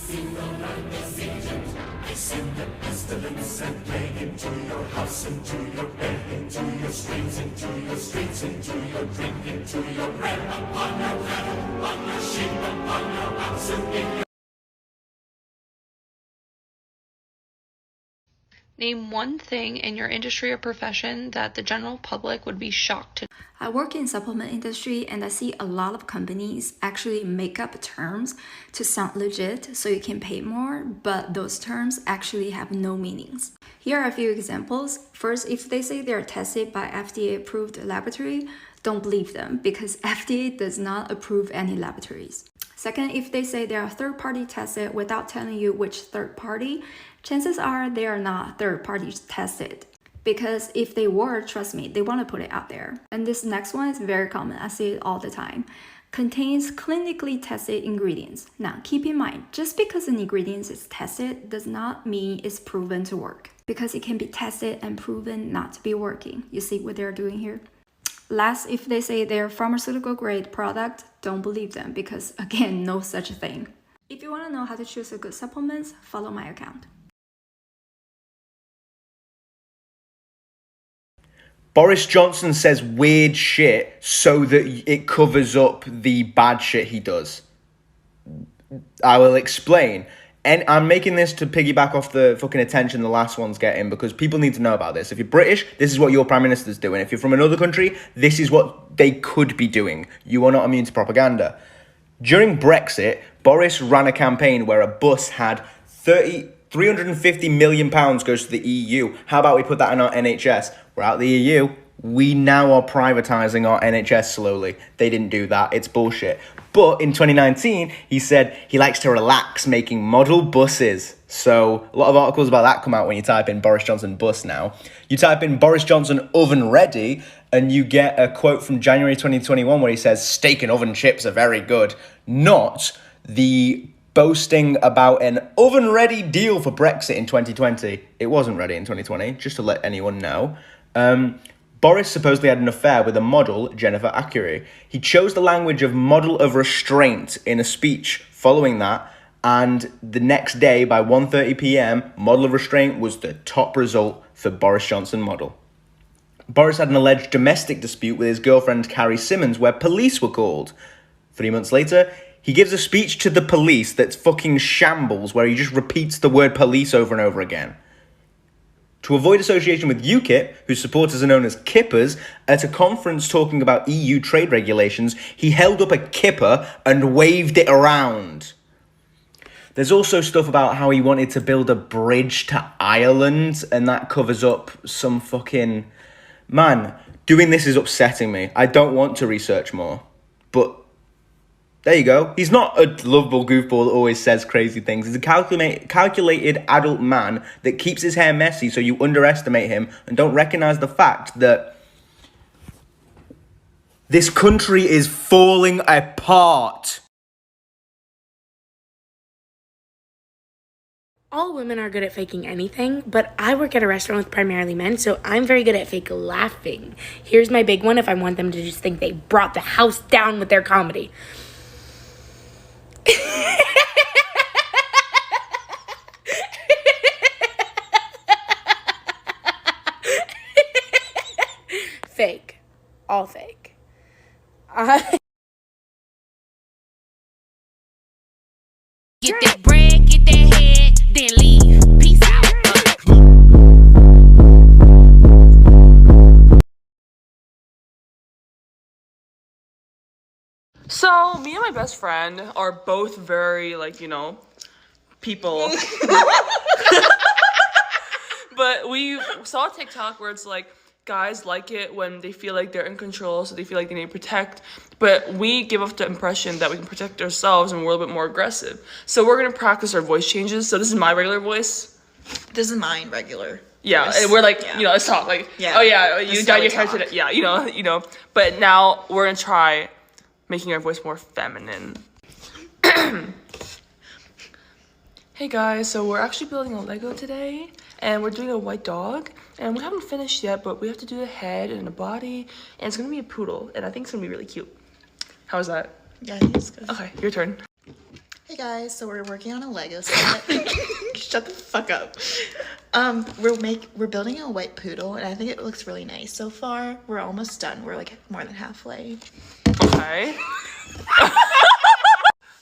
I send the pestilence and plague into your house, into your bed, into your streets, into your streets, into your drink, into your bread, upon your cattle, upon your sheep, upon your oxen, in your... Name one thing in your industry or profession that the general public would be shocked to know. I work in supplement industry and I see a lot of companies actually make up terms to sound legit so you can pay more, but those terms actually have no meanings. Here are a few examples. First, if they say they're tested by FDA approved laboratory, don't believe them because FDA does not approve any laboratories. Second, if they say they are third-party tested without telling you which third party, chances are they are not third-party tested. Because if they were, trust me, they want to put it out there. And this next one is very common. I see it all the time. Contains clinically tested ingredients. Now, keep in mind, just because an ingredient is tested does not mean it's proven to work. Because it can be tested and proven not to be working. You see what they're doing here? Last, if they say they're pharmaceutical grade product, don't believe them because, again, no such thing. If you want to know how to choose a good supplements, follow my account. Boris Johnson says weird shit so that it covers up the bad shit he does. I will explain. And I'm making this to piggyback off the fucking attention the last one's getting because people need to know about this. If you're British, this is what your Prime Minister's doing. If you're from another country, this is what they could be doing. You are not immune to propaganda. During Brexit, Boris ran a campaign where a bus had 350 million pounds goes to the EU. How about we put that in our NHS? We're out of the EU. We now are privatising our NHS slowly. They didn't do that. It's bullshit. But in 2019, he said he likes to relax making model buses. So a lot of articles about that come out when you type in Boris Johnson bus now. You type in Boris Johnson oven ready and you get a quote from January 2021 where he says steak and oven chips are very good. Not the boasting about an oven ready deal for Brexit in 2020. It wasn't ready in 2020, just to let anyone know. Boris supposedly had an affair with a model, Jennifer Ackery. He chose the language of model of restraint in a speech following that, and the next day by 1:30 p.m, model of restraint was the top result for Boris Johnson model. Boris had an alleged domestic dispute with his girlfriend Carrie Simmons where police were called. 3 months later, he gives a speech to the police that's fucking shambles where he just repeats the word police over and over again. To avoid association with UKIP, whose supporters are known as kippers, at a conference talking about EU trade regulations, he held up a kipper and waved it around. There's also stuff about how he wanted to build a bridge to Ireland, and that covers up some fucking... Man, doing this is upsetting me. I don't want to research more. But there you go. He's not a lovable goofball that always says crazy things. He's a calculated adult man that keeps his hair messy so you underestimate him and don't recognize the fact that this country is falling apart. All women are good at faking anything, but I work at a restaurant with primarily men, so I'm very good at fake laughing. Here's my big one if I want them to just think they brought the house down with their comedy. Fake. All fake. Get that bread, get that head, then leave. Peace out. So, me and my best friend are both very, people. But we saw a TikTok where it's like, guys like it when they feel like they're in control, so they feel like they need to protect. But we give off the impression that we can protect ourselves and we're a little bit more aggressive. So we're going to practice our voice changes. So this is my regular voice. This is mine regular. Yeah, voice. And we're like, let's talk. Like, yeah. Oh yeah, you dyed your hair talk. today. Yeah, you know. But now we're going to try making our voice more feminine. Hey guys, so we're actually building a Lego today, and we're doing a white dog, and we haven't finished yet, but we have to do the head and the body, and it's gonna be a poodle, and I think it's gonna be really cute. How is that? Yeah, I think it's good. Okay, your turn. Hey Hey guys, so we're working on a Lego set. Shut the fuck up. We're building a white poodle, and I think it looks really nice so far. We're almost done. We're like more than halfway. Okay.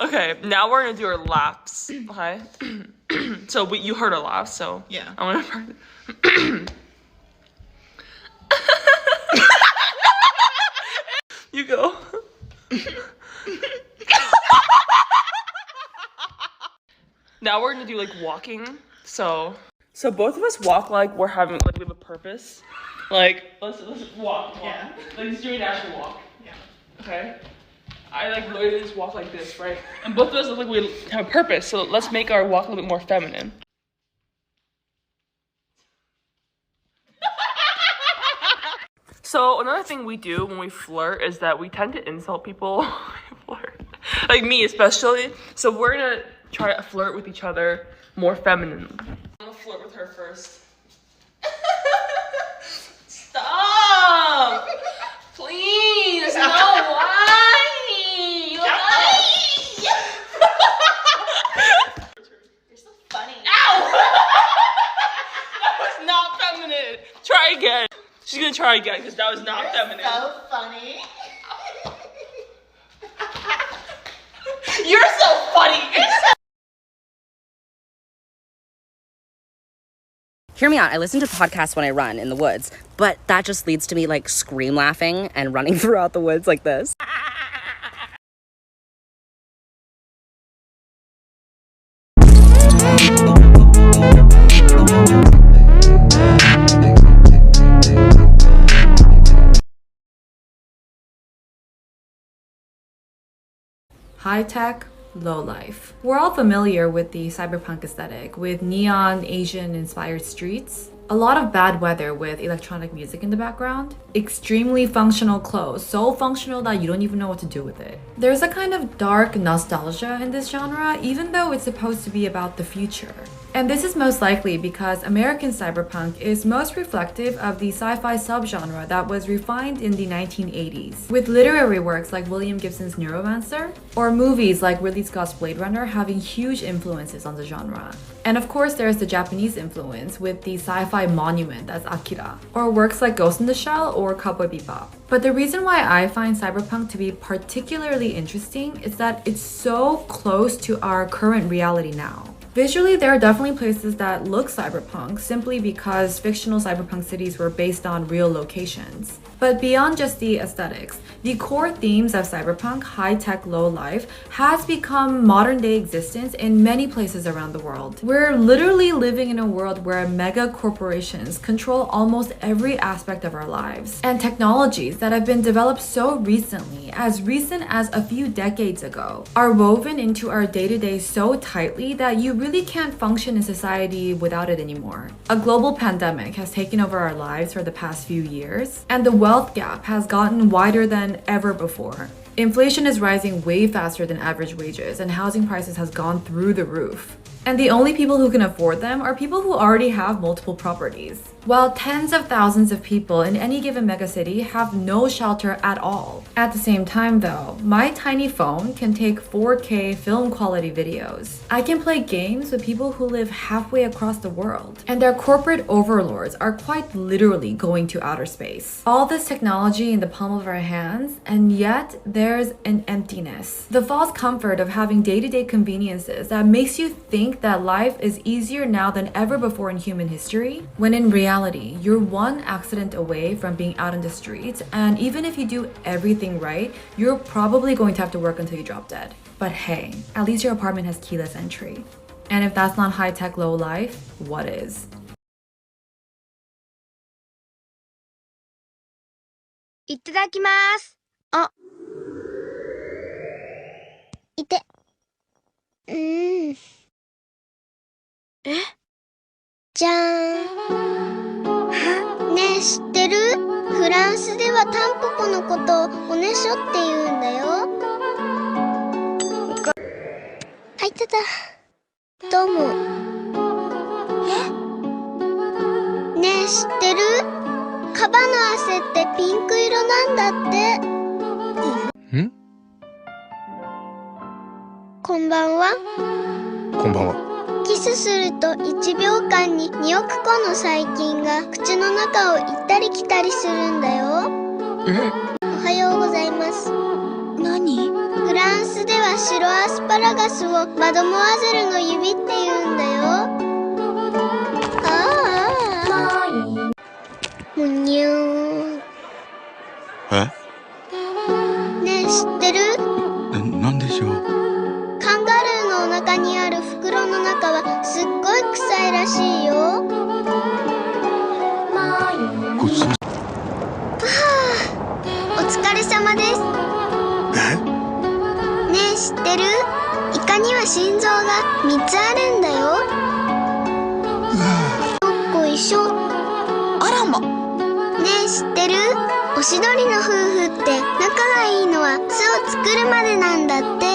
Okay, now we're gonna do our laps. Okay. So you heard our laps, so Yeah. I'm gonna. You go. Now we're gonna do like walking. So both of us walk like we're having like we have a purpose. Like let's walk. Yeah. Like just do an actual walk. Yeah. Okay. I like literally just walk like this, right? And both of us look like we have a purpose. So let's make our walk a little bit more feminine. So another thing we do when we flirt is that we tend to insult people when we flirt. Like me especially. So we're gonna try to flirt with each other more feminine. I'm gonna flirt with her first. Stop! Please, no, why? You're so funny. Ow! That was not feminine. Try again. She's gonna try again because that was not feminine. So funny. You're so funny. Hear me out. I listen to podcasts when I run in the woods, but that just leads to me like scream laughing and running throughout the woods like this. High tech, low life. We're all familiar with the cyberpunk aesthetic, with neon Asian inspired streets, a lot of bad weather with electronic music in the background, extremely functional clothes, so functional that you don't even know what to do with it. There's a kind of dark nostalgia in this genre, even though it's supposed to be about the future. And this is most likely because American cyberpunk is most reflective of the sci-fi subgenre that was refined in the 1980s, with literary works like William Gibson's Neuromancer, or movies like Ridley Scott's Blade Runner having huge influences on the genre. And of course there's the Japanese influence with the sci-fi monument that's Akira, or works like Ghost in the Shell or Cowboy Bebop. But the reason why I find cyberpunk to be particularly interesting is that it's so close to our current reality now. Visually, there are definitely places that look cyberpunk simply because fictional cyberpunk cities were based on real locations. But beyond just the aesthetics, the core themes of cyberpunk, high-tech, low-life, has become modern-day existence in many places around the world. We're literally living in a world where mega corporations control almost every aspect of our lives. And technologies that have been developed so recently, as recent as a few decades ago, are woven into our day-to-day so tightly that you really can't function in society without it anymore. A global pandemic has taken over our lives for the past few years, and the wealth gap has gotten wider than ever before. Inflation is rising way faster than average wages, and housing prices has gone through the roof. And the only people who can afford them are people who already have multiple properties. While tens of thousands of people in any given megacity have no shelter at all. At the same time though, my tiny phone can take 4K film quality videos. I can play games with people who live halfway across the world. And their corporate overlords are quite literally going to outer space. All this technology in the palm of our hands, and yet there's an emptiness. The false comfort of having day-to-day conveniences that makes you think that life is easier now than ever before in human history, when in reality, you're one accident away from being out in the streets, and even if you do everything right, you're probably going to have to work until you drop dead. But hey, at least your apartment has keyless entry. And if that's not high-tech low life, what is? いただきます。あ。いて。え？じゃーん。ねえ、知ってる？フランスではタンポポのことをおねしょって言うんだよ。はい、ただ。どうも。え？ねえ、知ってる？カバの汗ってピンク色なんだって。ここんばんは。こんばんは。キスすると1秒間に2億個の細菌が口の中を行ったり来たりするんだよ。おはようございます。何？フランスでは白アスパラガスをマドモアゼルの指って言うんだよ。むにゅー。ねえ、知ってる？なんでしょう。カンガルーのお腹にある袋の中はすっごい臭いらしいよ。お疲れ様です。ねえ、知ってる？イカには心臓が3つあるんだよ。よっこいしょ。あらま。ねえ、知ってる？おしどりの夫婦って仲がいいのは巣を作るまでなんだって。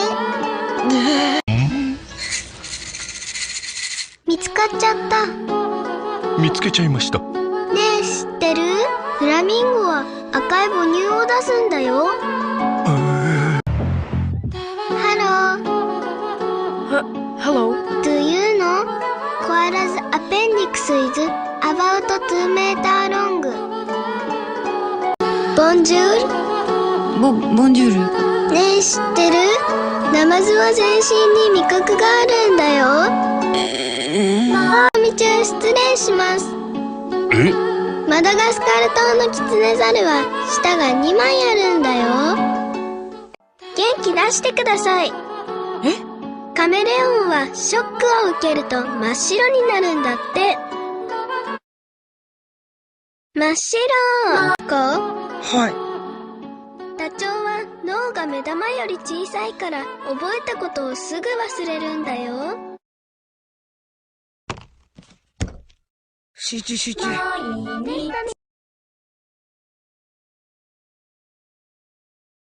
見つかっちゃった。見つけちゃいました。ねえ、知ってる？フラミンゴは赤い母乳を出すんだよ。Hello. Do you know? Koala's appendix is about 2 meter long. Bonjour. ボンジュール。ねえ、知ってる？ナマズは全身に味覚があるんだよ。みちゅん、失礼します。マダガスカル島のキツネザルは舌が2枚あるんだよ。元気出してください。カメレオンはショックを受けると真っ白になるんだって。真っ白こう？はい。ダチョウは脳が目玉より小さいから覚えたことをすぐ忘れるんだよ。集中。